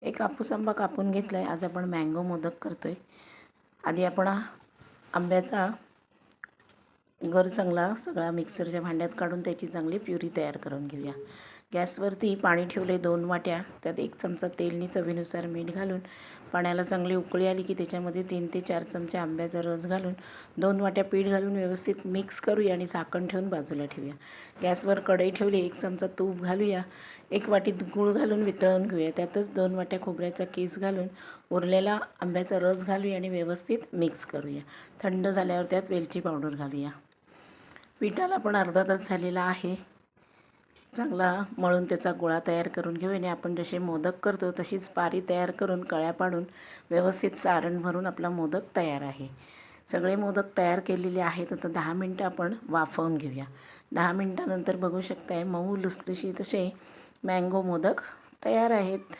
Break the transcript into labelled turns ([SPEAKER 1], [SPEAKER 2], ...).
[SPEAKER 1] एक हापूस आंबा कापून घेतला आहे. आज आपण मँगो मोदक करतो आहे. आधी आपण आंब्याचा गर चांगला सगळा मिक्सरच्या भांड्यात काढून त्याची चांगली प्युरी तयार करून घेऊया. गॅसवरती पाणी ठेवले 2 वाट्या. त्यात 1 चमचा तेलनी चवीनुसार मीठ घालून पाण्याला चांगली उकळी आली की त्याच्यामध्ये 3 ते 4 चमचे आंब्याचा रस घालून 2 वाट्या पीठ घालून व्यवस्थित मिक्स करूया आणि झाकण ठेवून बाजूला ठेवूया. गॅसवर कढई ठेवली. 1 चमचा तूप घालूया. 1 वाटी गूळ घालून वितळून घेऊया. त्यातच 2 वाट्या खोबऱ्याचा किस घालून उरलेला आंब्याचा रस घालूया आणि व्यवस्थित मिक्स करूया. थंड झाल्यावर त्यात वेलची पावडर घालूया. पिठाला पण अर्धा तास झालेला आहे. चांगला मळून त्याचा गोळा तयार करून घेऊ आणि आपण जसे मोदक करतो तशीच पारी तयार करून कळ्या पाडून व्यवस्थित सारण भरून आपला मोदक तयार आहे. सगळे मोदक तयार केलेले आहेत. आता 10 मिनटं आपण वाफवून घेऊया. 10 मिनटानंतर बघू शकताय मऊ लुसलुशीत असे मँगो मोदक तयार आहेत.